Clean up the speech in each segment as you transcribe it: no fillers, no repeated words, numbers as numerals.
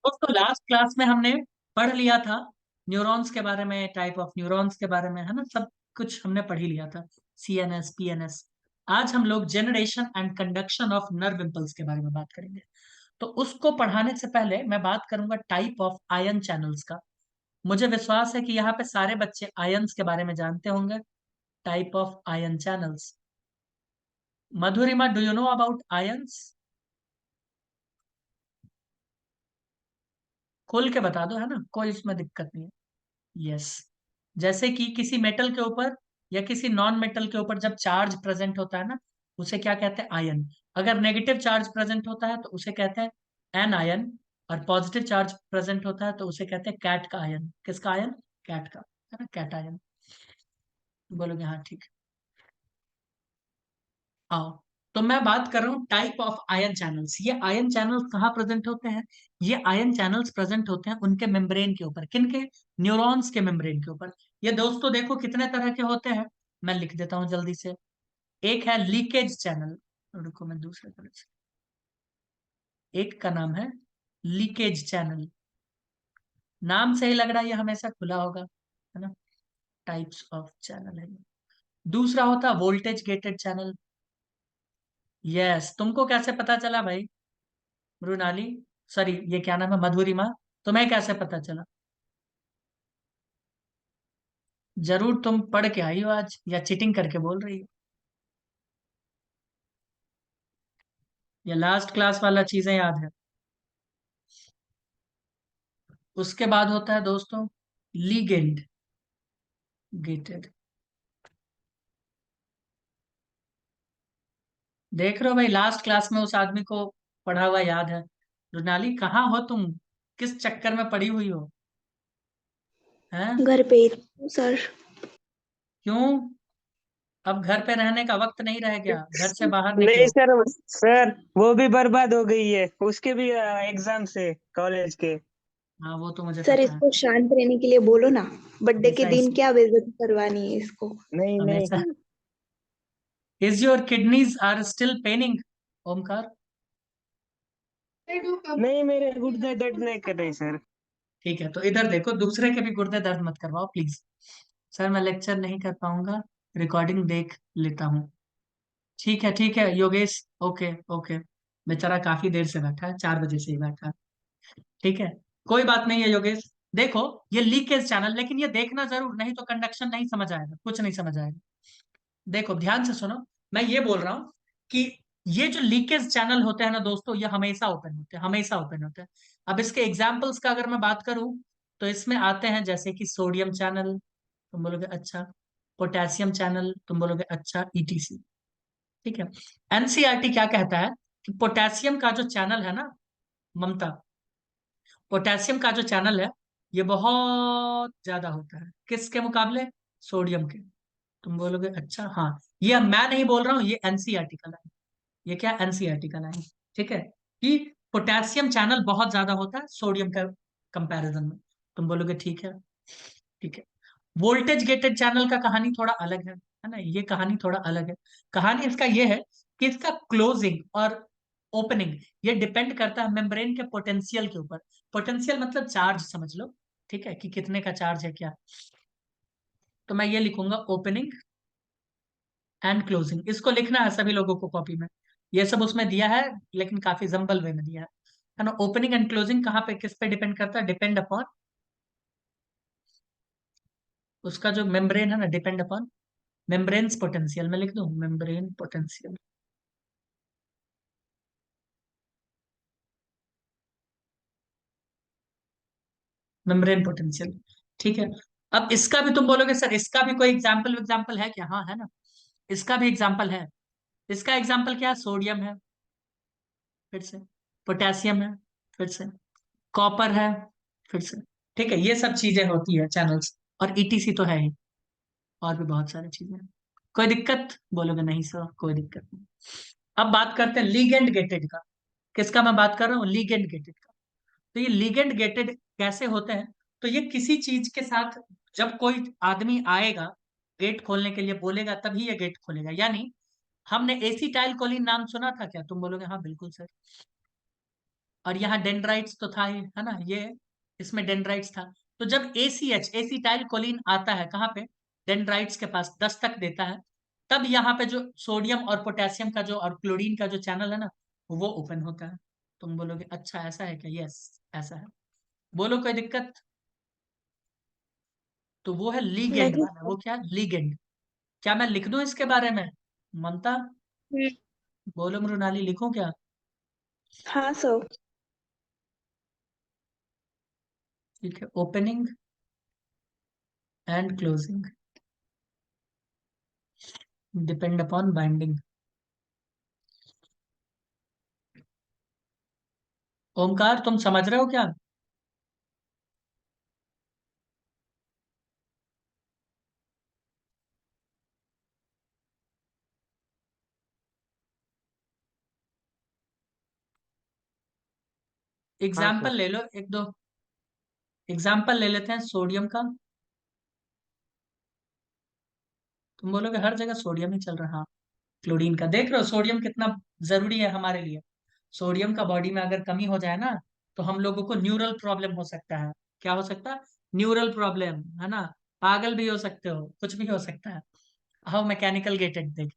दोस्तों last class में हमने पढ़ लिया था न्यूरॉन्स के बारे में, टाइप ऑफ न्यूरॉन्स के बारे में, है ना, सब कुछ हमने पढ़ ही लिया था। CNS, PNS. आज हम लोग generation and conduction of nerve impulse के बारे में बात करेंगे। तो उसको पढ़ाने से पहले मैं बात करूंगा टाइप ऑफ आयन चैनल्स का। मुझे विश्वास है कि यहाँ पे सारे बच्चे आयंस के बारे में जानते होंगे। Type of ion channels. Madhurima, do you know about ions? खोल के बता दो, है ना, कोई इसमें दिक्कत नहीं है। यस। जैसे कि किसी मेटल के ऊपर या किसी नॉन मेटल के ऊपर जब चार्ज प्रेजेंट होता है ना, उसे क्या कहते हैं? आयन। अगर नेगेटिव चार्ज प्रेजेंट होता है तो उसे कहते हैं एन आयन। और पॉजिटिव चार्ज प्रेजेंट होता है तो उसे कहते हैं कैट का आयन। किसका आयन? कैट का, है ना, कैट आयन। बोलोगे हाँ ठीक है। आओ। तो मैं बात कर रहा हूँ टाइप ऑफ आयन चैनल्स। ये आयन चैनल्स कहाँ प्रेजेंट होते हैं? ये आयन चैनल्स प्रेजेंट होते हैं उनके मेम्ब्रेन के ऊपर। किनके? न्यूरॉन्स के मेम्ब्रेन के ऊपर। ये दोस्तों देखो कितने तरह के होते हैं, मैं लिख देता हूँ जल्दी से। एक है लीकेज चैनल। रुको मैं दूसरे तरफ से। एक का नाम है लीकेज चैनल। नाम से ही लग रहा है ये हमेशा खुला होगा, है ना। टाइप्स ऑफ चैनल है ये। दूसरा होता है वोल्टेज गेटेड चैनल। यस, तुमको कैसे पता चला भाई मृणाली? सॉरी, ये क्या नाम है, मधुरिमा? तुम्हें कैसे पता चला? जरूर तुम पढ़ के आई हो आज, या चीटिंग करके बोल रही हो। या लास्ट क्लास वाला चीजें याद है? उसके बाद होता है दोस्तों लीगेंड गेटेड। देख रहे हो भाई, लास्ट क्लास में उस आदमी को पढ़ा हुआ याद है। मृणाली कहाँ हो तुम? किस चक्कर में पड़ी हुई हो? हैं? घर पे ही हूँ सर। क्यों? अब घर पे रहने का वक्त नहीं रह गया, घर से बाहर नहीं निकलो। सर। सर वो भी बर्बाद हो गई है, उसके भी एग्जाम से कॉलेज के। हाँ वो तो मुझे सर पता है। इसको शांत रहने के लिए बोलो ना। बर्थडे के हमेशा दिन इसी, क्या बेइज्जती करवानी है इसको। नहीं नहीं। हमेशा। Is your kidneys are still paining? Omkar. नहीं, मेरे गुर्दे दर्द नहीं कर रहे सर। ठीक है, तो इधर देखो, दूसरे के भी गुर्दे दर्द मत करवाओ प्लीज। सर मैं लेक्चर नहीं कर पाऊंगा, रिकॉर्डिंग देख लेता हूँ। ठीक है ठीक है योगेश। Okay okay. बेचारा काफी देर से बैठा है, 4 बजे से ही बैठा है। ठीक है, कोई बात नहीं है योगेश। देखो, ये लीकेज चैनल, लेकिन ये देखना जरूर, नहीं तो कंडक्शन नहीं समझ आएगा, कुछ नहीं समझ आएगा। देखो ध्यान से सुनो। मैं ये बोल रहा हूँ कि ये जो लीकेज चैनल होते हैं ना दोस्तों, ये हमेशा ओपन होते हैं, हमेशा ओपन होते हैं। अब इसके एग्जाम्पल्स का अगर मैं बात करूं तो इसमें आते हैं जैसे कि सोडियम चैनल, तुम बोलोगे अच्छा। पोटेशियम चैनल, तुम बोलोगे अच्छा, ईटीसी। ठीक है। एनसीईआरटी क्या कहता है कि पोटेशियम का जो चैनल है ना, ममता, पोटेशियम का जो चैनल है ये बहुत ज्यादा होता है किसके मुकाबले? सोडियम के। तुम बोलोगे अच्छा, हाँ। ये मैं नहीं बोल रहा हूँ, ये एनसीईआरटी का लाइन। ये क्या? एनसीईआरटी का लाइन। ठीक है, कि पोटेशियम चैनल बहुत ज्यादा होता है सोडियम का कंपैरिजन में। तुम बोलोगे ठीक है। ठीक है। वोल्टेज गेटेड चैनल का कहानी थोड़ा अलग है ना, ये कहानी थोड़ा अलग है। कहानी इसका ये है कि इसका क्लोजिंग और ओपनिंग ये डिपेंड करता है मेम्ब्रेन के पोटेंशियल के ऊपर। पोटेंशियल मतलब चार्ज समझ लो। ठीक है, कि कितने का चार्ज है क्या। तो मैं ये लिखूंगा ओपनिंग एंड क्लोजिंग, इसको लिखना है सभी लोगों को कॉपी में। ये सब उसमें दिया है, लेकिन काफी जम्बल वे में दिया है ना। ओपनिंग एंड क्लोजिंग कहाँ पे, किस पे डिपेंड करता है? डिपेंड अपॉन उसका जो मेम्ब्रेन है ना, डिपेंड अपॉन मेम्ब्रेन्स पोटेंशियल। मैं लिख दूं मेम्ब्रेन पोटेंशियल। Membrane potential. ठीक है। अब इसका भी तुम बोलोगे सर इसका भी कोई एग्जाम्पल एग्जाम्पल है क्या? हाँ है ना, इसका भी एग्जाम्पल है। इसका एग्जाम्पल क्या है? सोडियम है, फिर से पोटेशियम है, फिर से कॉपर है, फिर से। ठीक है, ये सब चीजें होती है चैनल्स। और ईटीसी तो है ही, और भी बहुत सारी चीजें हैं। कोई दिक्कत? बोलोगे नहीं सर कोई दिक्कत नहीं। अब बात करते हैं लीगेंड गेटेड का। किसका मैं बात कर रहा हूँ? लीगेंड गेटेड का। तो ये लीगेंड गेटेड कैसे होते हैं? तो ये किसी चीज के साथ जब कोई आदमी आएगा गेट खोलने के लिए बोलेगा तभी ये गेट खोलेगा। यानी, हमने एसिटाइल कोलिन नाम सुना था क्या? तुम बोलोगे हाँ बिल्कुल सर। और यहाँ डेंड्राइट्स तो था ही, है ना, ये इसमें डेंड्राइट्स था। तो जब ACH एसिटाइल कोलिन आता है कहाँ पे, डेंड्राइट्स के पास 10 तक देता है, तब यहाँ पे जो सोडियम और पोटेशियम का जो और क्लोरीन का जो चैनल है ना, वो ओपन होता है। तुम बोलोगे अच्छा ऐसा है क्या? यस ऐसा है। बोलो कोई दिक्कत? तो वो है लीगेंड नहीं वाला। सर। वो क्या? लीगेंड। क्या मैं लिख दूं इसके बारे में? ममता, हम्म, बोलो मृणाली, लिखूं क्या? हाँ सर। ठीक है, opening and closing depend upon binding. Omkar तुम समझ रहे हो क्या? हाँ एग्जाम्पल सर। ले लो एक दो। एग्जाम्पल ले लेते हैं सोडियम का। तुम बोलोगे हर जगह सोडियम ही चल रहा है। हाँ, क्लोरीन का देख रहे हो, सोडियम कितना जरूरी है हमारे लिए। सोडियम का बॉडी में अगर कमी हो जाए ना, तो हम लोगों को न्यूरल प्रॉब्लम हो सकता है। क्या हो सकता है? न्यूरल प्रॉब्लम, है ना। पागल भी हो सकते हो, कुछ भी हो सकता है। हाउ मैकेनिकल गेटेड देख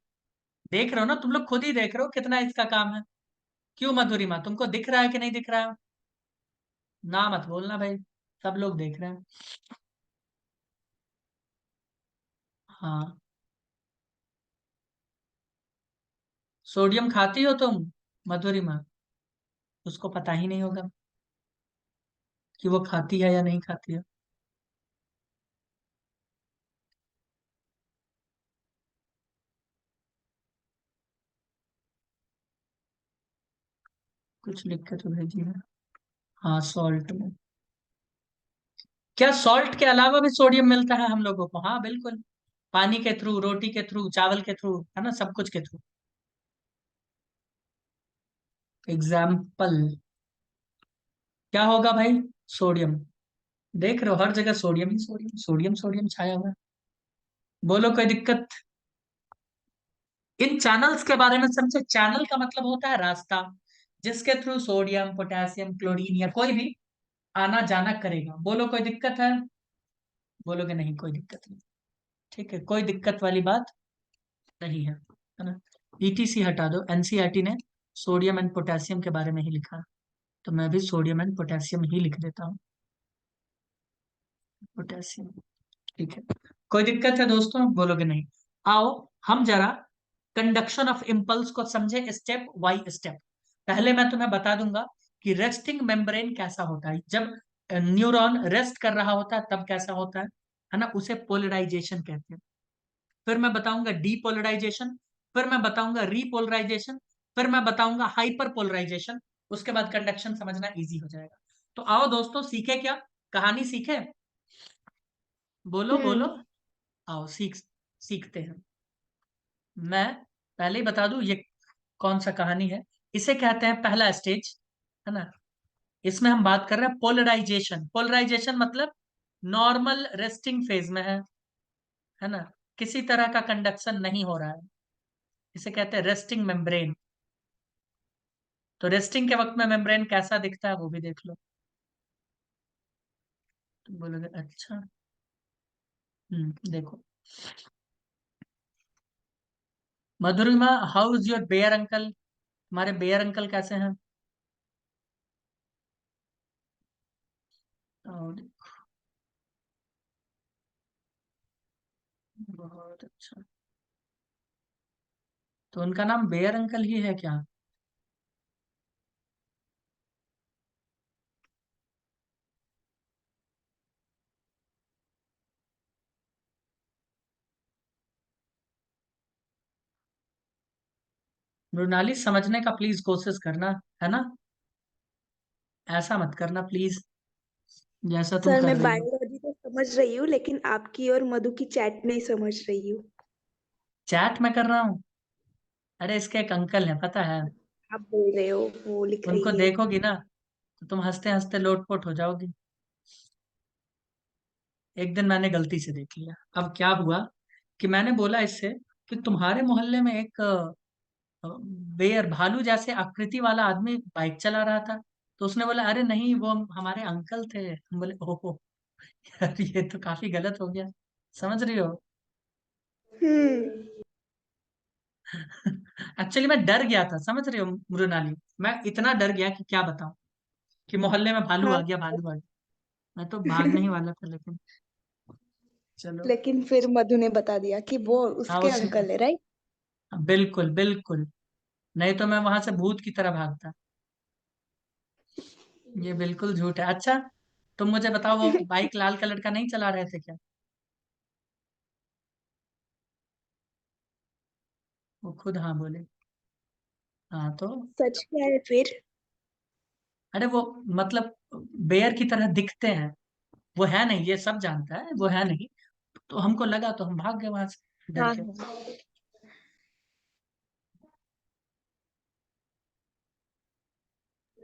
देख रहे हो ना, तुम लोग खुद ही देख रहे हो कितना इसका काम है। क्यों मधुरिमा, तुमको दिख रहा है कि नहीं दिख रहा है? ना मत बोलना भाई, सब लोग देख रहे हैं। हाँ, सोडियम खाती हो तुम मधुरिमा? उसको पता ही नहीं होगा कि वो खाती है या नहीं खाती है। कुछ लिख के तो भेजी है। हाँ, सॉल्ट में। क्या सॉल्ट के अलावा भी सोडियम मिलता है हम लोगों को? हाँ बिल्कुल। पानी के थ्रू, रोटी के थ्रू, चावल के थ्रू, है ना, सब कुछ के थ्रू। एग्जाम्पल क्या होगा भाई? सोडियम। देख रहे हो हर जगह सोडियम ही सोडियम, सोडियम सोडियम छाया हुआ है। बोलो कोई दिक्कत? इन चैनल्स के बारे में समझे। चैनल का मतलब होता है रास्ता, जिसके थ्रू सोडियम, पोटेशियम, क्लोरीन या कोई भी आना जाना करेगा। बोलो कोई दिक्कत है? बोलोगे नहीं कोई दिक्कत नहीं। ठीक है, कोई दिक्कत वाली बात नहीं है ना। ETC हटा दो, NCERT ने सोडियम एंड पोटेशियम के बारे में ही लिखा है, तो मैं भी सोडियम एंड पोटेशियम ही लिख देता हूँ। पोटेशियम। ठीक है, कोई दिक्कत है दोस्तों? बोलोगे नहीं। आओ हम जरा कंडक्शन ऑफ इम्पल्स को समझे स्टेप बाय स्टेप। पहले मैं तुम्हें बता दूंगा कि रेस्टिंग मेम्ब्रेन कैसा होता है। जब न्यूरॉन रेस्ट कर रहा होता है तब कैसा होता है ना, उसे पोलराइजेशन कहते हैं। फिर मैं बताऊंगा डीपोलराइजेशन, फिर मैं बताऊंगा रीपोलराइजेशन, फिर मैं बताऊंगा हाइपर पोलराइजेशन। उसके बाद कंडक्शन समझना इजी हो जाएगा। तो आओ दोस्तों, सीखे क्या? कहानी सीखे? बोलो बोलो। हम्म। आओ सीखते हैं। मैं पहले ही बता दूं ये कौन सा कहानी है। इसे कहते हैं पहला स्टेज, है ना। इसमें हम बात कर रहे हैं पोलराइजेशन। पोलराइजेशन मतलब नॉर्मल रेस्टिंग फेज में है ना, किसी तरह का कंडक्शन नहीं हो रहा है। इसे कहते हैं रेस्टिंग मेम्ब्रेन। तो रेस्टिंग के वक्त में मेम्ब्रेन कैसा दिखता है वो भी देख लो। तुम बोलोगे अच्छा। देखो, Madhurima, how is your bear uncle? हमारे बेयर अंकल कैसे हैं? और बहुत अच्छा। तो उनका नाम बेयर अंकल ही है क्या? मृणाली, समझने का प्लीज कोशिश करना, है ना। ऐसा मत करना प्लीज, जैसा तुम सर कर मैं रही हो। बायोलॉजी तो समझ रही हूँ, लेकिन आपकी और मधु की चैट नहीं समझ रही हूँ। चैट में कर रहा हूँ? अरे इसके एक अंकल है, पता है। आप बोल रहे हो वो लिख उनको रही है। देखोगी ना, तो तुम हंसते हंसते लोटपोट हो जाओगी। एक दिन मैंने गलती से देख लिया। अब क्या हुआ कि मैंने बोला इससे कि तुम्हारे मोहल्ले में एक बेर भालू जैसे आकृति वाला आदमी बाइक चला रहा था, तो उसने बोला अरे नहीं वो हमारे अंकल थे। हम बोले ओहो यार ये तो काफी गलत हो गया, समझ रही हो। हम्म। एक्चुअली मैं डर गया था, समझ रही हो मृणाली। मैं इतना डर गया कि क्या बताऊं, कि मोहल्ले में भालू आ हाँ। गया, भालू आ गया। मैं तो भागने ही वाला था, लेकिन चलो। लेकिन फिर मधु ने बता दिया कि वो हाँ उसके उसने, अंकल है, राइट? बिल्कुल बिल्कुल, नहीं तो मैं वहां से भूत की तरह भागता। ये बिल्कुल झूठ है। अच्छा तुम मुझे बताओ, वो बाइक लाल कलर का नहीं चला रहे थे क्या? वो खुद हाँ बोले। हाँ तो, सच क्या है फिर? अरे वो मतलब बेयर की तरह दिखते हैं, वो है नहीं, ये सब जानता है वो है नहीं। तो हमको लगा तो हम भाग गए वहां से डर हाँ के। हाँ।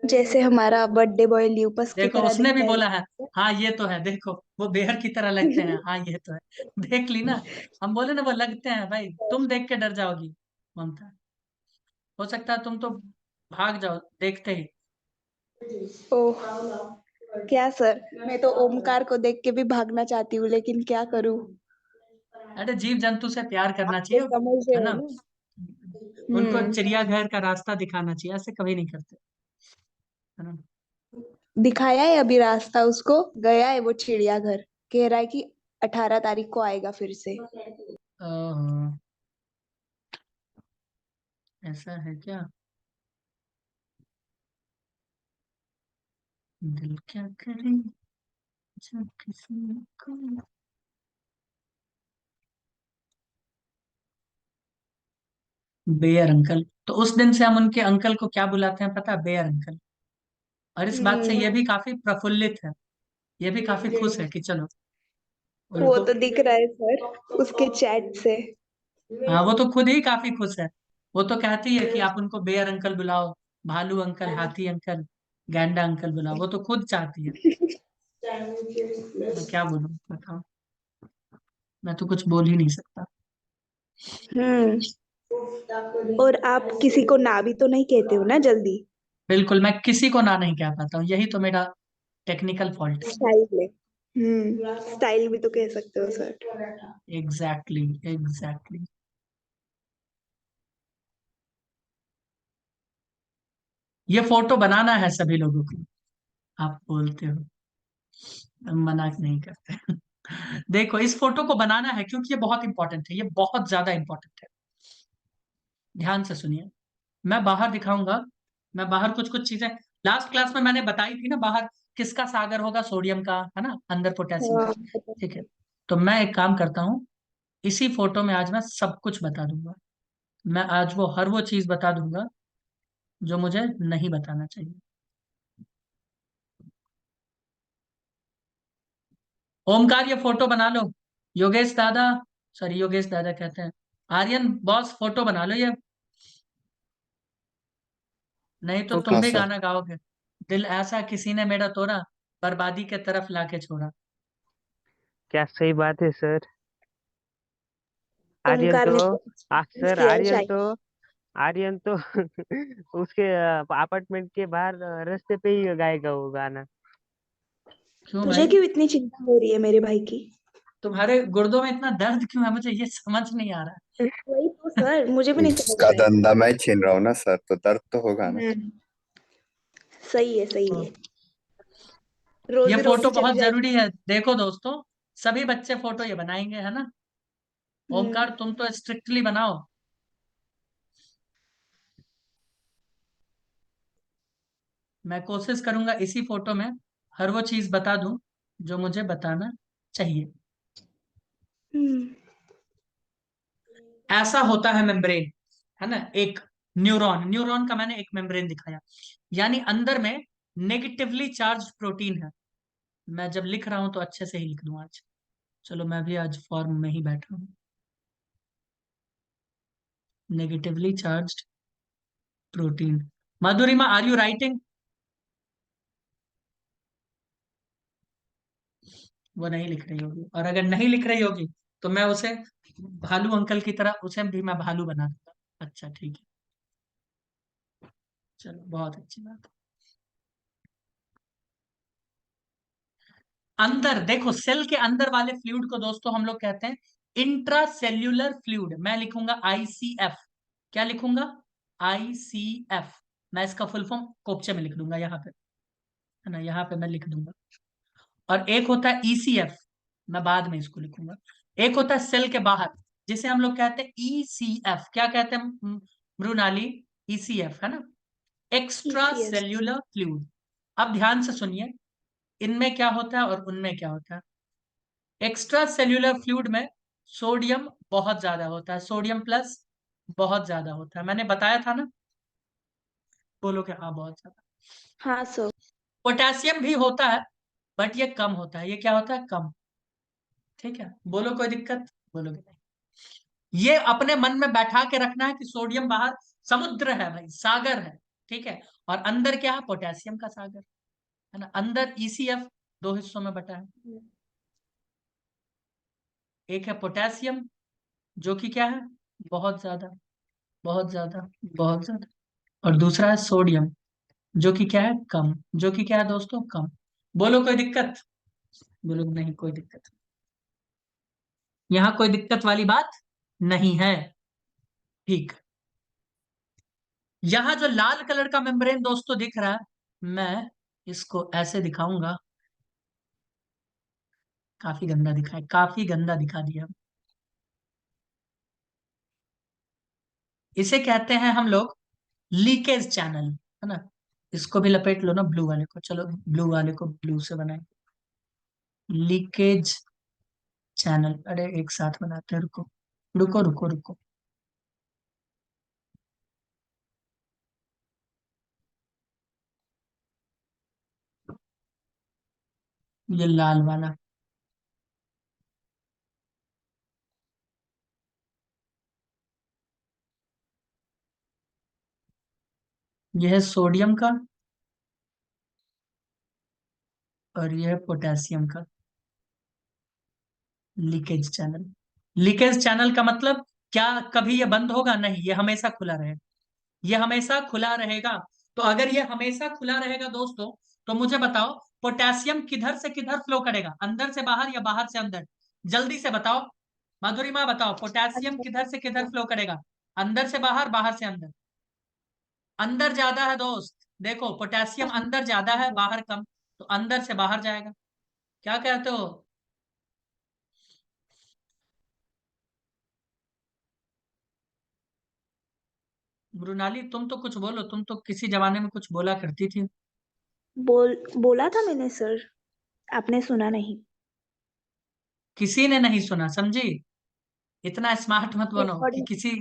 जैसे हमारा बर्थडे बॉय ल्यूपस की देखो तरह उसने भी दिखता है बोला है, वो। हाँ ये तो है, देखो वो बेहर की तरह लगते हैं, हाँ ये तो है। देख ली ना, हम बोले ना वो लगते हैं भाई, तुम देख के डर जाओगी ममता। हो सकता है तुम तो भाग जाओ देखते ही। ओह, क्या सर, मैं तो ओमकार को देख के भी भागना चाहती हूँ, लेकिन क्या करूँ? अरे जीव जंतु से प्यार आप करना तो चाहिए, समझ रहे है हो ना। ना। उनको हम्म। चिड़ियाघर का रास्ता दिखाना चाहिए, ऐसे कभी नहीं करते, है ना। दिखाया है अभी रास्ता उसको, गया है वो चिड़ियाघर। कह रहा है कि 18 तारीख को आएगा फिर से। ओहो, ऐसा है क्या? दिल क्या करे जब किसी को। बेयर अंकल, तो उस दिन से हम उनके अंकल को क्या बुलाते हैं पता है? Bear uncle. और इस बात से ये हम्म। भी काफी प्रफुल्लित है, ये भी काफी खुश है कि चलो वो उनको। तो दिख रहा है सर उसके चैट से। हाँ वो तो खुद ही काफी खुश है। वो तो कहती है कि आप उनको बेयर अंकल बुलाओ, भालू अंकल, हाथी अंकल, गैंडा अंकल बुलाओ, वो तो खुद चाहती है। मैं क्या बोलूं बताओ, मैं तो कुछ बोल ही नहीं सकता। और आप किसी को ना भी तो नहीं कहते हो ना जल्दी। बिल्कुल, मैं किसी को ना नहीं कह पाता हूँ, यही तो मेरा टेक्निकल फॉल्ट है। स्टाइल है। स्टाइल भी तो कह सकते हो सर। Exactly exactly. ये फोटो बनाना है सभी लोगों को, आप बोलते हो, हम मना नहीं करते। देखो इस फोटो को बनाना है क्योंकि ये बहुत इंपॉर्टेंट है, ये बहुत ज्यादा इंपॉर्टेंट है। ध्यान से सुनिए, मैं बाहर दिखाऊंगा, मैं बाहर कुछ कुछ चीजें लास्ट क्लास में मैंने बताई थी ना, बाहर किसका सागर होगा? सोडियम का, है ना, अंदर पोटेशियम का। हाँ। ठीक है, तो मैं एक काम करता हूँ, इसी फोटो में आज मैं सब कुछ बता दूंगा। मैं आज वो हर वो चीज बता दूंगा जो मुझे नहीं बताना चाहिए। ओमकार ये फोटो बना लो, योगेश दादा, सॉरी योगेश दादा कहते हैं, आर्यन बॉस फोटो बना लो ये, नहीं तो ओके तुम भी सर। गाना गाओगे। दिल ऐसा किसी ने मेरा तोड़ा, बर्बादी के तरफ लाके छोड़ा। क्या सही बात है सर। आर्यन ओमकार तो ने तो एक्सपीरियंस सर किया है शायद। आर्यन तो उसके अपार्टमेंट के बाहर रास्ते पे ही गाएगा वो गाना। क्यों तुझे भाई, क्यों इतनी चिंता हो रही है मेरे भाई की? तुम्हारे गुर्दों में इतना दर्द क्यों है? मुझे ये समझ नहीं आ रहा वही तो सर, मुझे भी नहीं समझ जिसका रहा है। धंधा मैं छीन रहा हूँ ना सर, तो दर्द तो होगा ना। हम्म। सही है, सही है। है। ये रोजी फोटो रोटी चली बहुत जरूरी जाएगी। है, देखो दोस्तों, सभी बच्चे फोटो ये बनाएंगे, है ना। ओमकार हम्म। तुम तो स्ट्रिक्टली बनाओ, मैं कोशिश करूंगा इसी फोटो में हर वो चीज बता दूं जो मुझे बताना चाहिए। हम्म। ऐसा होता है मेम्ब्रेन, है ना, एक न्यूरॉन, न्यूरॉन का मैंने एक मेम्ब्रेन दिखाया, यानी अंदर में नेगेटिवली चार्ज प्रोटीन है। मैं जब लिख रहा हूं तो अच्छे से ही लिख लूं आज। चलो मैं भी आज फॉर्म में ही बैठा हूँ, negatively charge protein. Madhurima are you writing? वो नहीं लिख रही होगी, और अगर नहीं लिख रही होगी तो मैं उसे भालू अंकल की तरह, उसे भी मैं भालू बना दूंगा। अच्छा ठीक है, चलो बहुत अच्छी बात है। अंदर देखो, सेल के अंदर वाले फ्लूइड को दोस्तों हम लोग कहते हैं इंट्रा सेल्यूलर फ्लूइड। मैं लिखूंगा आईसीएफ। क्या लिखूंगा? आईसीएफ। मैं इसका फुल फॉर्म कोपचे में लिख दूंगा यहाँ पे, है ना, यहाँ पे मैं लिख दूंगा। और एक होता है ईसीएफ, मैं बाद में इसको लिखूंगा। एक होता है सेल के बाहर, जिसे हम लोग कहते हैं ईसीएफ। क्या कहते हैं मृणाली? ईसीएफ, है ना, एक्स्ट्रा ECS। Cellular fluid. अब ध्यान से सुनिए, इनमें क्या होता है और उनमें क्या होता है। एक्स्ट्रा सेल्यूलर फ्लूइड में सोडियम बहुत ज्यादा होता है, सोडियम प्लस बहुत ज्यादा होता है, मैंने बताया था ना। बोलो कि हाँ, बहुत ज्यादा। हाँ सर। पोटेशियम भी होता है, बट ये कम होता है। ये क्या होता है? कम। ठीक है, बोलो कोई दिक्कत? बोलोगे नहीं? ये अपने मन में बैठा के रखना है कि सोडियम बाहर समुद्र है भाई, सागर है। ठीक है, और अंदर क्या है? पोटेशियम का सागर, है ना। अंदर ईसीएफ दो हिस्सों में बटा है। एक है पोटेशियम, जो कि क्या है? बहुत ज्यादा, बहुत ज्यादा, बहुत ज्यादा। और दूसरा है सोडियम, जो कि क्या है? कम। जो कि क्या है दोस्तों? कम। बोलो कोई दिक्कत? बोलो नहीं, कोई दिक्कत। यहाँ कोई दिक्कत वाली बात नहीं है। ठीक। यहाँ जो लाल कलर का मेम्ब्रेन दोस्तों दिख रहा है, मैं इसको ऐसे दिखाऊंगा। काफी गंदा दिखा है, काफी गंदा दिखा दिया। इसे कहते हैं हम लोग लीकेज चैनल, है ना। इसको भी लपेट लो ना ब्लू वाले को। चलो ब्लू वाले को ब्लू से बनाए। लीकेज चैनल, अरे एक साथ बनाते हैं, रुको रुको रुको रुको। ये लाल वाला, यह है सोडियम का, और यह है पोटेशियम का लीकेज चैनल। लीकेज चैनल का मतलब क्या? कभी ये बंद होगा? नहीं, ये हमेशा खुला रहेगा। ये हमेशा खुला रहेगा। तो अगर ये हमेशा खुला रहेगा दोस्तों, तो मुझे बताओ पोटेशियम किधर से किधर फ्लो करेगा? अंदर से बाहर या बाहर से अंदर? जल्दी से बताओ, माधुरिमा बताओ, पोटेशियम किधर से किधर फ्लो करेगा? अंदर से बाहर, बाहर से अंदर? अंदर ज्यादा है दोस्त। देखो, पोटेशियम अंदर ज्यादा है, बाहर कम, तो अंदर से बाहर जाएगा। क्या कहते हो? मृणाली तुम तो कुछ बोलो, तुम तो किसी जमाने में कुछ बोला करती थी। बोला था मैंने सर, आपने सुना नहीं। किसी ने नहीं सुना, समझी? इतना स्मार्ट मत बनो कि रिकॉर्डिंग, किसी,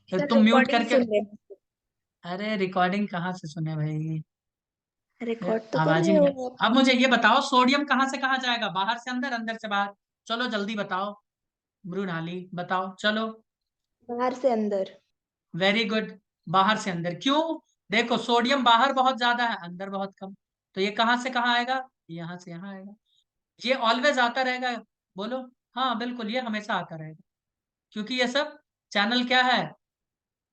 सर तुम म्यूट रिकॉर्डिंग करके। सुन लेना। अरे रिकॉर्डिंग कहाँ से सुने भाई? रिकॉर्ड तो कर आवाज ही रहे नहीं हो है। आप। अब मुझे ये बताओ, सोडियम कहाँ से कहाँ जाएगा? बाहर से अंदर, अंदर से बाहर? चलो जल्दी बताओ, मृणाली बताओ, चलो। बाहर से अंदर। Very good. बाहर से अंदर क्यों? देखो, सोडियम बाहर बहुत ज्यादा है, अंदर बहुत कम, तो ये कहाँ से कहाँ आएगा? यहाँ से यहाँ आएगा। ये ऑलवेज आता रहेगा। बोलो। हाँ बिल्कुल, ये हमेशा आता रहेगा, क्योंकि ये सब चैनल क्या है?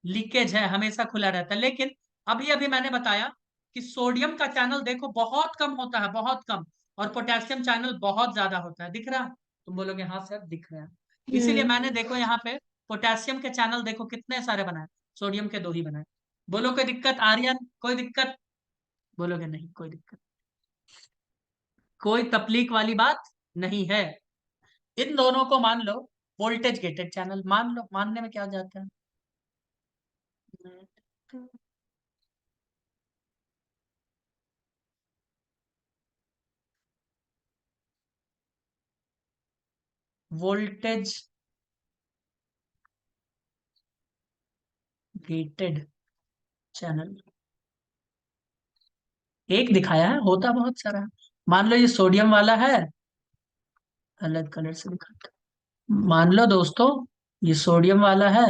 लीकेज है, हमेशा खुला रहता है। लेकिन अभी अभी मैंने बताया कि सोडियम का चैनल देखो बहुत कम होता है, बहुत कम। और पोटेशियम चैनल बहुत ज्यादा होता है। दिख रहा? तुम बोलोगे हाँ सर दिख रहा है। इसीलिए मैंने देखो यहाँ पे पोटेशियम के चैनल देखो कितने सारे बनाए, सोडियम के दो ही बनाए। बोलो कोई दिक्कत? आर्यन कोई दिक्कत? बोलोगे नहीं, कोई दिक्कत। कोई तकलीफ वाली बात नहीं है। इन दोनों को मान लो वोल्टेज गेटेड चैनल, मान लो, मानने में क्या जाता है। वोल्टेज गेटेड चैनल एक दिखाया है, होता बहुत सारा है। मान लो ये सोडियम वाला है, अलग कलर से दिखाता हूं। मान लो दोस्तों ये सोडियम वाला है,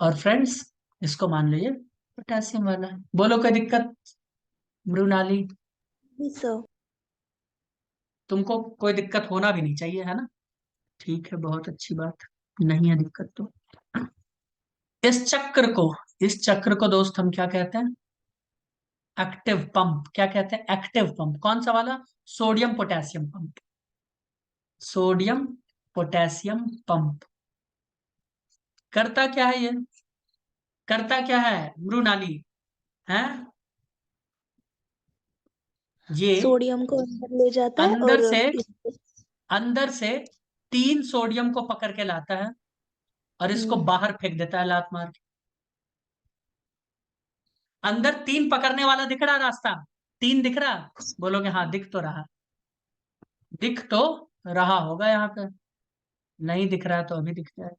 और फ्रेंड्स इसको मान लो ये पोटेशियम वाला है। बोलो कोई दिक्कत? मृणाली जी सर। तुमको कोई दिक्कत होना भी नहीं चाहिए, है ना। ठीक है, बहुत अच्छी बात, नहीं है दिक्कत तो। इस चक्र को, इस चक्र को दोस्त हम क्या कहते हैं? एक्टिव पंप, क्या कहते हैं? Active pump. कौन सा वाला? Sodium potassium pump. Sodium potassium pump करता क्या है ये? करता क्या है मृणाली? है ये सोडियम को अंदर ले जाता है अंदर और से इसको अंदर से 3 सोडियम को पकड़ के लाता है और इसको हम्म बाहर फेंक देता है लात मार के। अंदर 3 पकड़ने वाला दिख रहा रास्ता? 3 दिख रहा? बोलोगे हाँ दिख तो रहा। दिख तो रहा होगा यहाँ पे। नहीं दिख रहा है तो अभी दिख जाए।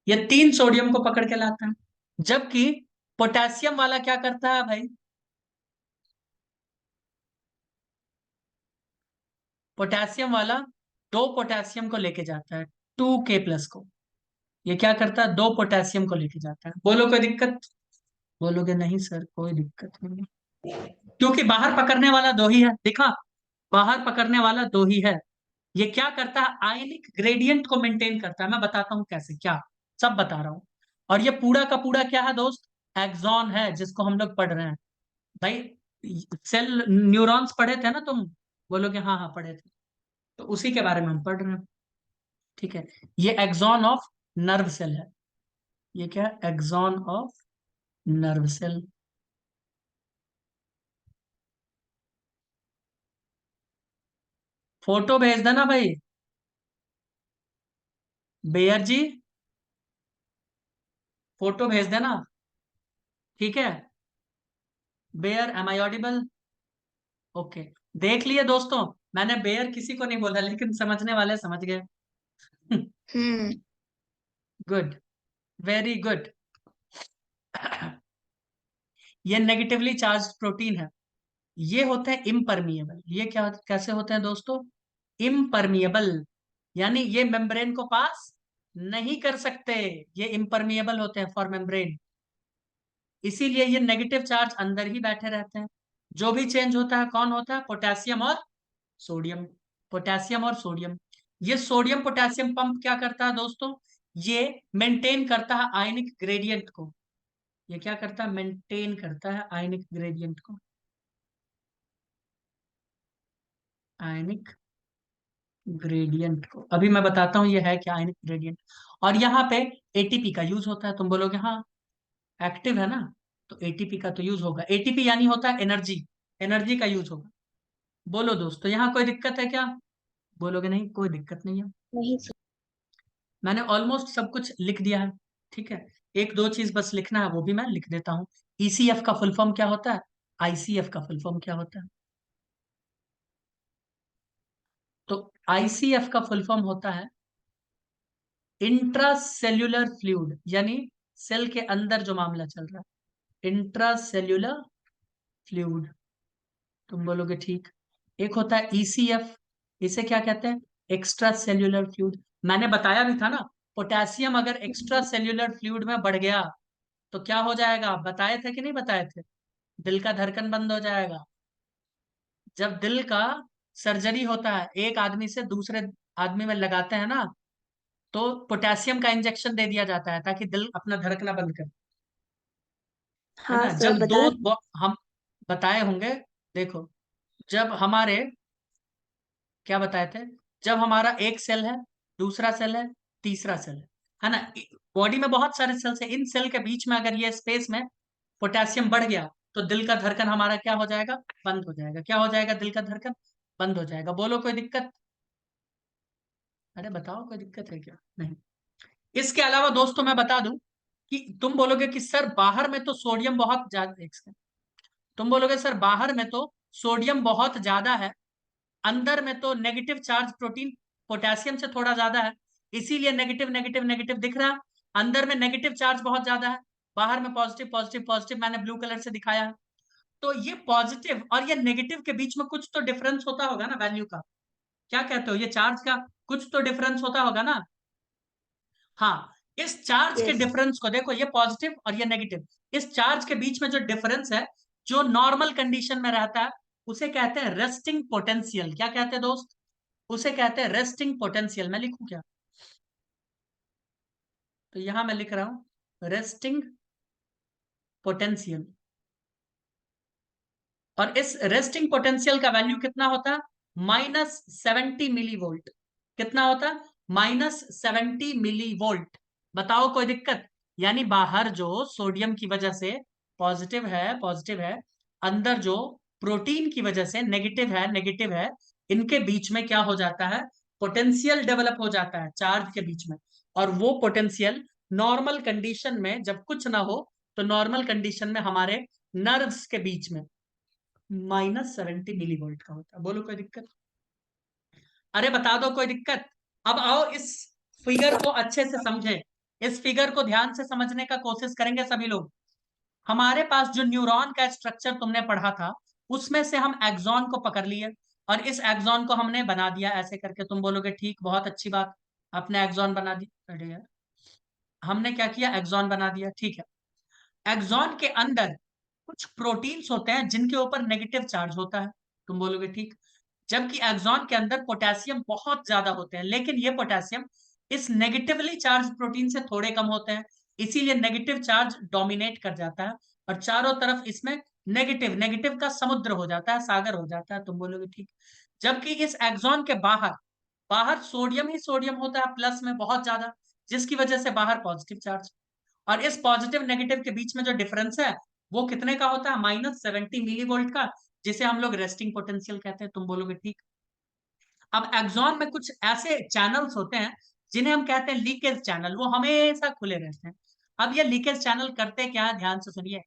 ये 3 सोडियम को पकड़ के लाता है, जबकि पोटेशियम वाला क्या करता है भाई? पोटेशियम वाला 2 पोटेशियम को लेके जाता है, 2K+ को। ये क्या करता है? 2 पोटेशियम को लेके जाता है। बोलो कोई दिक्कत? बोलोगे नहीं सर कोई दिक्कत नहीं, क्योंकि बाहर पकड़ने वाला 2 ही है। देखा, बाहर पकड़ने वाला 2 ही है। ये क्या करता है? आयनिक ग्रेडियंट को मेंटेन करता है। मैं बताता हूं कैसे, क्या सब बता रहा हूं। और ये पूरा का पूरा क्या है दोस्त? एक्सॉन है, जिसको हम लोग पढ़ रहे हैं भाई। सेल न्यूरॉन्स पढ़े थे ना तुम? बोलोगे हाँ हाँ पढ़े थे। तो उसी के बारे में हम पढ़ रहे हैं। ठीक है, ये एक्सॉन ऑफ नर्व सेल है। ये क्या है? Axon of nerve cell. Photo भेज देना भाई। बेयर जी, फोटो भेज देना। ठीक है, bear am I audible? Okay, देख लिए दोस्तों। मैंने बेयर किसी को नहीं बोला, लेकिन समझने वाले समझ गए। हम्म गुड, वेरी गुड। ये नेगेटिवली चार्ज प्रोटीन है। ये होते हैं इम्परमिएबल। ये क्या कैसे होते हैं दोस्तों? इम्परमिएबल, यानी ये मेम्ब्रेन को पास नहीं कर सकते। ये इम्परमिएबल होते हैं फॉर मेम्ब्रेन। इसीलिए ये नेगेटिव चार्ज अंदर ही बैठे रहते हैं। जो भी चेंज होता है कौन होता है? पोटेशियम और सोडियम। पोटेशियम और सोडियम। ये सोडियम पोटेशियम पंप क्या करता है दोस्तों? ये मेंटेन करता है आयनिक ग्रेडियंट को। ये क्या करता है? मेंटेन करता है आयनिक ग्रेडियंट को। आयनिक ग्रेडियंट को अभी मैं बताता हूं ये है क्या आयनिक ग्रेडियंट। और यहाँ पे एटीपी का यूज होता है। तुम बोलोगे हाँ एक्टिव है ना, तो एटीपी का तो यूज होगा। एटीपी यानी होता है एनर्जी, एनर्जी का यूज होगा। बोलो दोस्तों यहाँ कोई दिक्कत है क्या? बोलोगे नहीं कोई दिक्कत नहीं है। नहीं सर। मैंने ऑलमोस्ट सब कुछ लिख दिया है। ठीक है, एक दो चीज बस लिखना है, वो भी मैं लिख देता हूँ। ईसीएफ का फुल फॉर्म क्या होता है? आईसीएफ का फुल फॉर्म क्या होता है? तो आईसीएफ का फुल फॉर्म होता है इंट्रासेल्यूलर फ्लूइड, यानी सेल के अंदर जो मामला चल रहा है, इंट्रासेल्यूलर फ्लूइड। तुम बोलोगे ठीक। एक होता है ईसीएफ, इसे क्या कहते हैं? Extra cellular fluid. मैंने बताया भी था ना, पोटेशियम अगर एक्स्ट्रा सेल्यूलर फ्लूइड में बढ़ गया तो क्या हो जाएगा? बताए थे कि नहीं बताए थे? दिल का धड़कन बंद हो जाएगा। जब दिल का सर्जरी होता है, एक आदमी से दूसरे आदमी में लगाते हैं ना, तो पोटेशियम का इंजेक्शन दे दिया जाता है ताकि दिल अपना धड़कना बंद करे। है हाँ ना? सर जब दो बता। हम बताए होंगे। देखो, जब हमारे क्या बताए थे? जब हमारा एक सेल है, दूसरा सेल है, तीसरा सेल है ना? बॉडी में बहुत सारे सेल्स है। इन सेल के बीच में अगर ये स्पेस में पोटेशियम बढ़ गया तो दिल का धड़कन हमारा क्या हो जाएगा? बंद हो जाएगा। क्या हो जाएगा? दिल का धड़कन बंद हो जाएगा। बोलो कोई दिक्कत? अरे बताओ कोई दिक्कत है क्या? नहीं। इसके अलावा दोस्तों मैं बता दूं कि तुम बोलोगे कि सर बाहर में तो सोडियम बहुत ज्यादा, एक सेकंड। तुम बोलोगे सर बाहर में तो सोडियम बहुत ज्यादा है, अंदर में तो नेगेटिव चार्ज प्रोटीन पोटेशियम से थोड़ा ज्यादा है, इसीलिए नेगेटिव नेगेटिव नेगेटिव दिख रहा है। अंदर में नेगेटिव चार्ज बहुत ज्यादा है, बाहर में पॉजिटिव पॉजिटिव पॉजिटिव, मैंने ब्लू कलर से दिखाया है। तो ये पॉजिटिव और ये नेगेटिव के बीच में कुछ तो डिफरेंस होता होगा ना, वैल्यू का? क्या कहते हो? ये चार्ज का कुछ तो डिफरेंस होता होगा ना? हाँ, इस चार्ज के यस। डिफरेंस को देखो, ये पॉजिटिव और ये नेगेटिव, इस चार्ज के बीच में जो डिफरेंस है, जो नॉर्मल कंडीशन में रहता है, उसे कहते हैं रेस्टिंग पोटेंशियल। क्या कहते हैं दोस्त? उसे कहते हैं रेस्टिंग पोटेंशियल। मैं लिखूं क्या? तो यहां मैं लिख रहा हूं रेस्टिंग पोटेंशियल, और इस रेस्टिंग पोटेंशियल का वैल्यू कितना होता है? -70 मिली वोल्ट। कितना होता है? -70 मिली वोल्ट। बताओ कोई दिक्कत? यानी बाहर जो सोडियम की वजह से पॉजिटिव है, अंदर जो प्रोटीन की वजह से नेगेटिव है, इनके बीच में क्या हो जाता है? पोटेंशियल डेवलप हो जाता है चार्ज के बीच में। और वो पोटेंशियल नॉर्मल कंडीशन में जब कुछ ना हो, तो नॉर्मल कंडीशन में हमारे नर्व्स के बीच में -70 मिली वोल्ट का होता है। बोलो कोई दिक्कत? अरे बता दो कोई दिक्कत? अब आओ इस फिगर को अच्छे से समझे, इस फिगर को ध्यान से समझने का कोशिश करेंगे सभी लोग। हमारे पास जो न्यूरॉन का स्ट्रक्चर तुमने पढ़ा था, उसमें से हम एक्सॉन को पकड़ लिए और इस एक्सॉन को हमने बना दिया ऐसे करके। तुम बोलोगे ठीक, बहुत अच्छी बात, आपने एक्सॉन बना दी। अरे यार, हमने क्या किया? एक्सॉन बना दिया, ठीक है। एक्सॉन के अंदर कुछ प्रोटीन्स होते हैं जिनके ऊपर नेगेटिव चार्ज होता है। तुम बोलोगे ठीक, जबकि एक्सॉन के अंदर पोटेशियम बहुत ज्यादा होते हैं, लेकिन ये पोटेशियम इस नेगेटिवली चार्ज प्रोटीन से थोड़े कम होते हैं, इसीलिए नेगेटिव चार्ज डोमिनेट कर जाता है और चारों तरफ इसमें नेगेटिव नेगेटिव का समुद्र हो जाता है, सागर हो जाता है। तुम बोलोगे ठीक, जबकि इस एक्सॉन के बाहर बाहर सोडियम ही सोडियम होता है प्लस में बहुत ज्यादा, जिसकी वजह से बाहर पॉजिटिव चार्ज। और इस पॉजिटिव नेगेटिव के बीच में जो डिफरेंस है वो कितने का होता है? -70 मिली वोल्ट का, जिसे हम लोग रेस्टिंग पोटेंशियल कहते हैं। तुम बोलोगे ठीक। अब एक्सॉन में कुछ ऐसे चैनल्स होते हैं जिन्हें हम कहते हैं लीकेज चैनल, वो हमेशा खुले रहते हैं। अब ये लीकेज चैनल करते क्या है, ध्यान से सुनिए।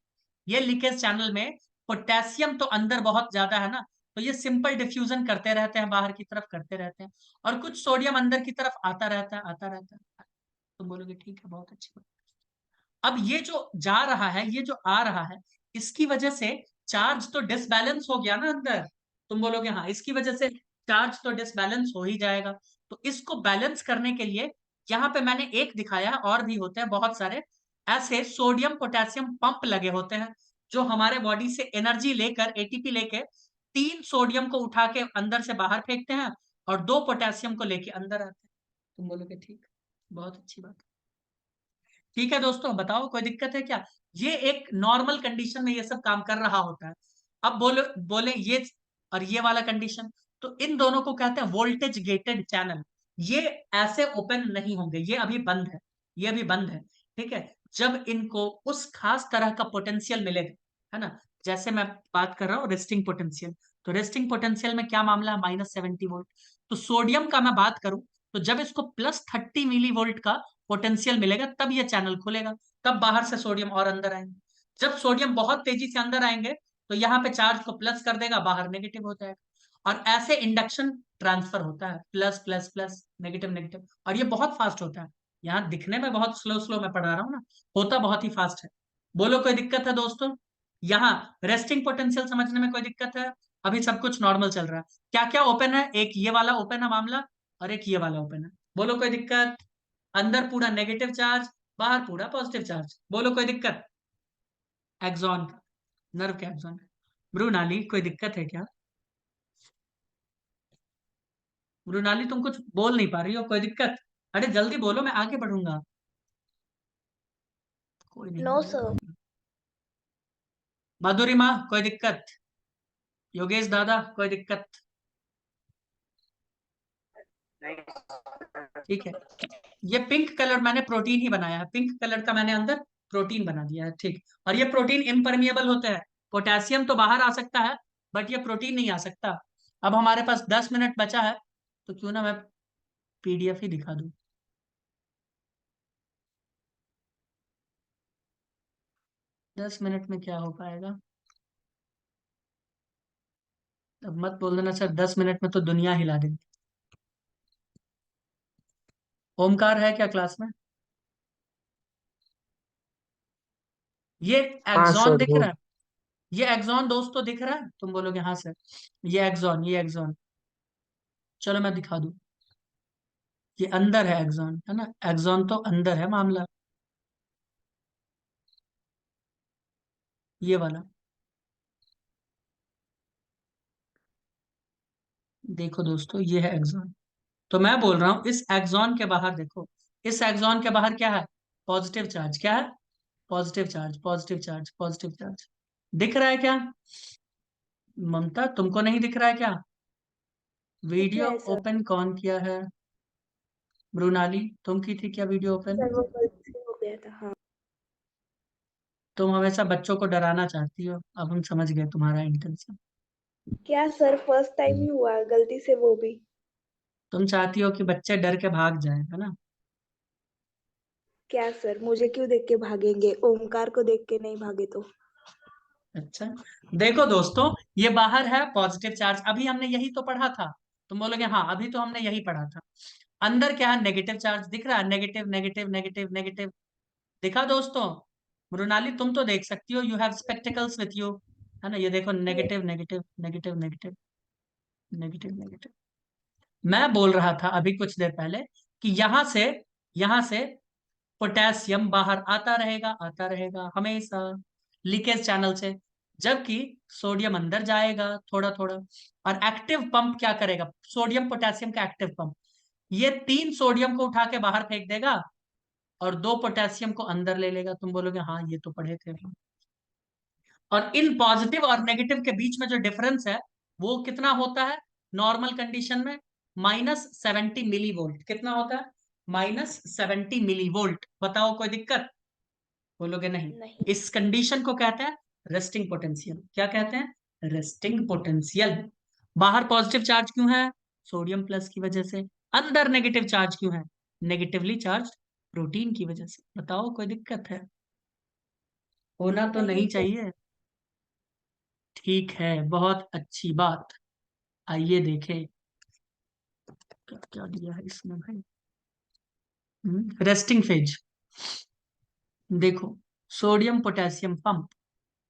ये लीकेज चैनल में पोटेशियम तो अंदर बहुत ज्यादा है ना, तो ये सिंपल डिफ्यूजन करते रहते हैं, बाहर की तरफ करते रहते हैं, और कुछ सोडियम अंदर की तरफ आता रहता है। तुम बोलोगे ठीक है, बहुत अच्छी बात। अब ये जो जा रहा है, ये जो आ रहा है, इसकी वजह से चार्ज तो डिसबैलेंस हो गया ना अंदर। तुम बोलोगे हाँ, इसकी वजह से चार्ज तो डिसबैलेंस हो ही जाएगा। तो इसको बैलेंस करने के लिए यहाँ पे मैंने एक दिखाया है, और भी होते हैं बहुत सारे ऐसे सोडियम पोटेशियम पंप लगे होते हैं, जो हमारे बॉडी से एनर्जी लेकर, एटीपी लेके 3 सोडियम को उठा के अंदर से बाहर फेंकते हैं और 2 पोटेशियम को लेके अंदर आते हैं। तुम बोलोगे ठीक, बहुत अच्छी बात। ठीक है दोस्तों, बताओ कोई दिक्कत है क्या? ये एक नॉर्मल कंडीशन में ये सब काम कर रहा होता है। अब बोलो बोले ये और ये वाला कंडीशन, तो इन दोनों को कहते हैं वोल्टेज गेटेड चैनल। ये ऐसे ओपन नहीं होंगे, ये अभी बंद है, ये अभी बंद है। ठीक है, जब इनको उस खास तरह का पोटेंशियल मिलेगा, है ना, जैसे मैं बात कर रहा हूँ रेस्टिंग पोटेंशियल, तो रेस्टिंग पोटेंशियल में क्या मामला है? -70 वोल्ट। तो सोडियम का मैं बात करूं, तो जब इसको +30 मिली वोल्ट का पोटेंशियल मिलेगा तब ये चैनल खुलेगा, तब बाहर से सोडियम और अंदर आएंगे। जब सोडियम बहुत तेजी से अंदर आएंगे तो यहाँ पे चार्ज को प्लस कर देगा, बाहर नेगेटिव हो जाएगा, और ऐसे इंडक्शन ट्रांसफर होता है, plus plus plus, negative negative, और ये बहुत फास्ट होता है। यहाँ दिखने में बहुत स्लो स्लो मैं पढ़ा रहा हूँ ना, होता बहुत ही फास्ट है। बोलो कोई दिक्कत है दोस्तों? यहाँ रेस्टिंग पोटेंशियल समझने में कोई दिक्कत है? अभी सब कुछ नॉर्मल चल रहा है। क्या क्या ओपन है? एक ये वाला ओपन है मामला, और एक ये वाला ओपन है। बोलो कोई दिक्कत? अंदर पूरा नेगेटिव चार्ज, बाहर पूरा पॉजिटिव चार्ज। बोलो कोई दिक्कत? एक्सॉन का, नर्व के एक्सॉन का। मृणाली कोई दिक्कत है क्या? मृणाली तुम कुछ बोल नहीं पा रही हो, कोई दिक्कत? अरे जल्दी बोलो, मैं आगे बढ़ूंगा। कोई नहीं नो बोल सर। रहा। माधुरी माँ कोई दिक्कत? योगेश दादा कोई दिक्कत? ठीक है, ये पिंक कलर मैंने प्रोटीन ही बनाया है, पिंक कलर का मैंने अंदर प्रोटीन बना दिया है, ठीक। और ये प्रोटीन इम्परमिएबल होते हैं, पोटेशियम तो बाहर आ सकता है बट ये प्रोटीन नहीं आ सकता। अब हमारे पास 10 मिनट बचा है, तो क्यों ना मैं पीडीएफ ही दिखा दूं। 10 मिनट में क्या हो पाएगा? अब मत बोल देना सर 10 मिनट में तो दुनिया हिला देंगे। ओमकार है क्या क्लास में? ये हाँ एक्सॉन सर दिख हूँ। रहा है? ये एक्सॉन दोस्तों दिख रहा है? तुम बोलोगे हाँ सर, ये एक्सॉन, चलो मैं दिखा दूं। ये अंदर है एक्सॉन, है ना, एक्सॉन तो अंदर है मामला, ये वाला। देखो दोस्तों, ये है एक्सॉन। तो मैं बोल रहा हूं इस एक्सॉन के बाहर देखो, इस एक्सॉन के बाहर क्या है? Positive charge. क्या है? Positive charge, positive charge, positive charge. दिख रहा है क्या ममता, तुमको नहीं दिख रहा है क्या? दिख वीडियो रहा है सर। ओपन कौन किया है? मृणाली, तुम की थी क्या वीडियो ओपन? सर वो गलती से हो गया था। हाँ तुम हमेशा बच्चों को डराना चाहती हो, अब हम समझ गए तुम्हारा इंटेंशन। क्या सर, फर्स्ट टाइम ही हुआ गलती से, वो भी। तुम चाहती हो कि बच्चे डर के भाग जाए, है ना? क्या सर, मुझे क्यों देख के भागेंगे? ओमकार को देख के नहीं भागे तो। अच्छा, देखो दोस्तों, ये बाहर है पॉजिटिव चार्ज, अभी हमने यही तो पढ़ा था। तुम बोलोगे हाँ अभी तो हमने यही पढ़ा था। अंदर क्या है? नेगेटिव चार्ज दिख रहा है, नेगेटिव नेगेटिव नेगेटिव नेगेटिव। दिखा दोस्तों? मृणाली तुम तो देख सकती हो, you have spectacles with you, है ना? ये देखो, negative negative negative negative negative negative. मैं बोल रहा था अभी कुछ देर पहले कि यहां से पोटेशियम बाहर आता रहेगा हमेशा, लीकेज चैनल से, जबकि सोडियम अंदर जाएगा थोड़ा थोड़ा। और एक्टिव पंप क्या करेगा? सोडियम पोटेशियम का एक्टिव पंप, ये 3 सोडियम को उठा के बाहर फेंक देगा और 2 पोटेशियम को अंदर ले लेगा। तुम बोलोगे हाँ ये तो पढ़े थे हम। और इन पॉजिटिव और नेगेटिव के बीच में जो डिफरेंस है वो कितना होता है नॉर्मल कंडीशन में? -70 मिली वोल्ट। कितना होता है? -70 मिली वोल्ट। बताओ कोई दिक्कत? बोलोगे नहीं। नहीं। इस कंडीशन को कहते हैं रेस्टिंग पोटेंशियल। क्या कहते हैं? Resting potential. बाहर पॉजिटिव चार्ज क्यों है? सोडियम प्लस की वजह से। अंदर नेगेटिव चार्ज क्यों है? नेगेटिवली चार्ज प्रोटीन की वजह से। बताओ कोई दिक्कत है? होना तो नहीं नहीं सर। चाहिए। ठीक है, बहुत अच्छी बात। आइए देखें क्या क्या दिया है इसमें भाई। Resting phase. देखो, सोडियम पोटेशियम पंप,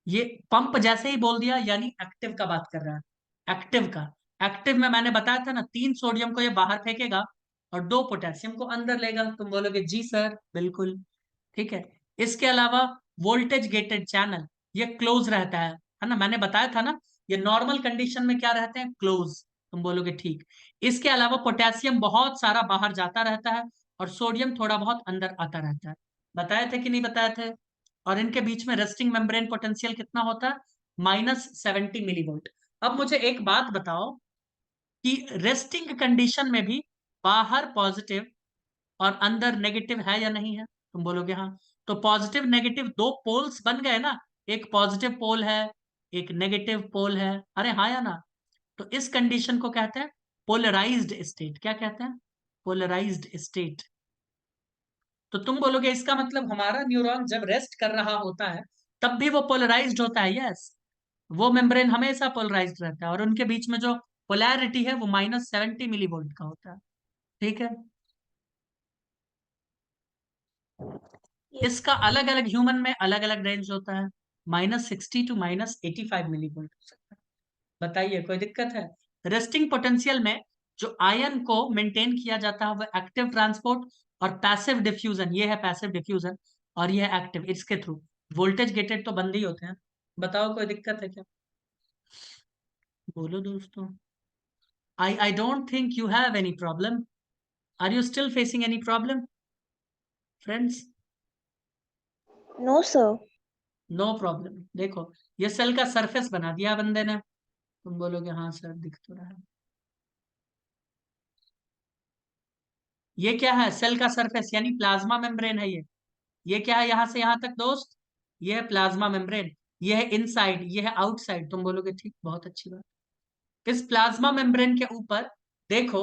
ये पंप जैसे ही बोल दिया यानी एक्टिव का बात कर रहा है। एक्टिव का, एक्टिव में मैंने बताया था ना, 3 सोडियम को ये बाहर फेंकेगा और 2 पोटेशियम को अंदर लेगा। तुम बोलोगे जी सर बिल्कुल ठीक है। इसके अलावा वोल्टेज गेटेड चैनल, ये क्लोज रहता है ना? मैंने बताया था ना, ये नॉर्मल कंडीशन में क्या रहते हैं? क्लोज। तुम बोलोगे ठीक। इसके अलावा पोटेशियम बहुत सारा बाहर जाता रहता है और सोडियम थोड़ा बहुत अंदर आता रहता है। बताए थे कि नहीं बताए थे? और इनके बीच में रेस्टिंग मेम्ब्रेन पोटेंशियल कितना होता है? -70 मिलीवोल्ट। अब मुझे एक बात बताओ कि रेस्टिंग कंडीशन में भी बाहर पॉजिटिव और अंदर नेगेटिव है या नहीं है? तुम बोलोगे हाँ। तो पॉजिटिव नेगेटिव 2 पोल्स बन गए ना, एक पॉजिटिव पोल है, एक नेगेटिव पोल है। अरे हाँ या ना? तो इस कंडीशन को कहते हैं पोलराइज्ड स्टेट। क्या कहते हैं? Polarised state. तो तुम बोलोगे इसका मतलब हमारा न्यूरॉन जब रेस्ट कर रहा होता है तब भी वो पोलराइज्ड होता है? यस, वो मेम्ब्रेन हमेशा पोलराइज्ड रहता है और उनके बीच में जो पोलैरिटी है वो -70 मिलीवोल्ट का होता है। ठीक है। यस इसका अलग अलग ह्यूमन में अलग अलग रेंज होता है, -60 टू -85 मिलीवोल्ट हो सकता है। बताइए कोई दिक्कत है? रेस्टिंग पोटेंशियल में जो आयन को मेंटेन किया जाता है वो एक्टिव ट्रांसपोर्ट और पैसिव डिफ्यूजन, ये है पैसिव डिफ्यूजन, और ये है एक्टिव, इसके थ्रू। वोल्टेज गेटेड तो बंद ही होते हैं। बताओ कोई दिक्कत है क्या? बोलो दोस्तों। I don't think you have any problem. Are you still facing any problem, friends? No sir. No problem. देखो, ये सेल का सरफेस बना दिया बंदे ने। तुम बोलोगे हाँ सर दिख तो रहा है। ये क्या है? सेल का सरफेस यानी प्लाज्मा मेम्ब्रेन है ये क्या है यहां से यहां तक दोस्त? ये है प्लाज्मा मेम्ब्रेन। ये है इनसाइड, ये है आउटसाइड। तुम बोलोगे ठीक, बहुत अच्छी बात। इस प्लाज्मा मेम्ब्रेन के ऊपर देखो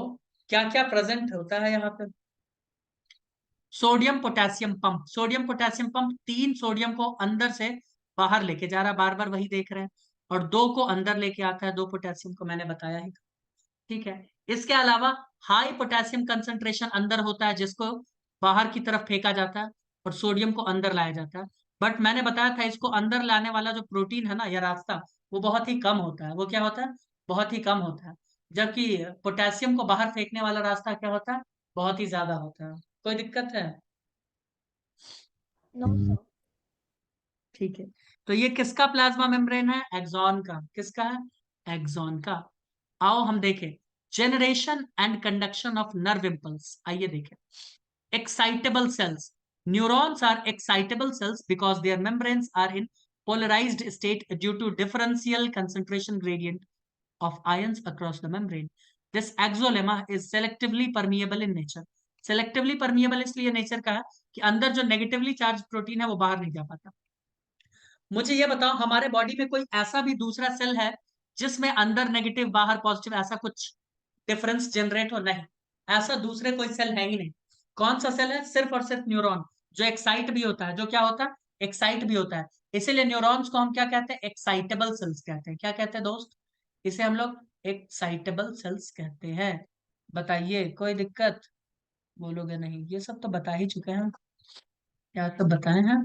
क्या क्या प्रेजेंट होता है यहाँ पे। Sodium potassium pump, sodium potassium pump 3 sodium को अंदर से बाहर लेके जा रहा है, बार बार वही देख रहे हैं, और 2 को अंदर लेके आता है, 2 पोटेशियम को, मैंने बताया ही। ठीक है। इसके अलावा हाई पोटेशियम कंसंट्रेशन अंदर होता है जिसको बाहर की तरफ फेंका जाता है और सोडियम को अंदर लाया जाता है। बट मैंने बताया था इसको अंदर लाने वाला जो प्रोटीन है ना या रास्ता, वो बहुत ही कम होता है। वो क्या होता है? बहुत ही कम होता है। जबकि पोटेशियम को बाहर फेंकने वाला रास्ता क्या होता है? बहुत ही ज्यादा होता है। कोई दिक्कत है? No sir. ठीक है। तो ये किसका प्लाज्मा मेम्ब्रेन है? एक्सॉन का। किसका है? एक्सॉन का। आओ हम देखें generation and conduction of nerve impulse. आइए देखें। Excitable cells, Neurons are excitable cells because their membranes are in polarized state due to differential concentration gradient of ions across the membrane. This axolemma is selectively permeable in nature. Selectively permeable इसलिए nature का है कि अंदर जो negatively charge protein है वो बाहर नहीं जा पाता। मुझे ये बताओ, हमारे बॉडी में कोई ऐसा भी दूसरा सेल है जिसमें अंदर नेगेटिव बाहर पॉजिटिव ऐसा कुछ डिफरेंस जनरेट हो? नहीं, ऐसा दूसरे कोई सेल है ही नहीं। कौन सा सेल है? सिर्फ और सिर्फ न्यूरॉन, जो एक्साइट भी होता है। जो क्या होता है? एक्साइट भी होता है। इसीलिए न्यूरॉन्स को हम क्या कहते हैं? एक्साइटेबल सेल्स कहते हैं। क्या कहते हैं दोस्त? इसे हम लोग एक्साइटेबल सेल्स कहते हैं। बताइए, कोई दिक्कत? बोलोगे नहीं? ये सब तो बता ही चुके हैं हम। क्या तो बताए हैं?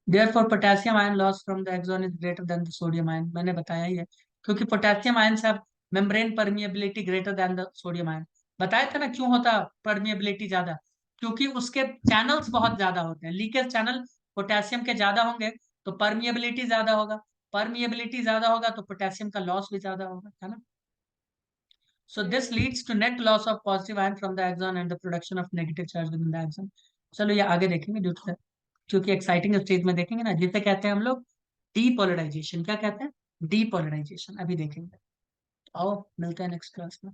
Therefore, potassium ion loss from the axon is greater than the sodium ion. मैंने बताया ही है, क्योंकि पोटेशियम आयन से membrane permeability greater than the sodium ion. बताया था ना क्यों होता परमिएबिलिटी ज्यादा? क्योंकि उसके चैनल्स बहुत ज्यादा होते हैं। लीकेज चैनल पोटेशियम के ज्यादा होंगे तो परमिएबिलिटी ज्यादा होगा, परमिएबिलिटी ज्यादा होगा तो पोटेशियम का लॉस भी ज्यादा होगा, है ना? So this leads to net loss of positive ion from the axon and the production of negative charge within the axon. चलो ये आगे देखेंगे क्योंकि एक्साइटिंग स्टेज में देखेंगे ना, जिसे कहते हैं हम लोग डीपोलराइजेशन। क्या कहते हैं? डीपोलराइजेशन। अभी देखेंगे। आओ मिलते हैं नेक्स्ट क्लास में।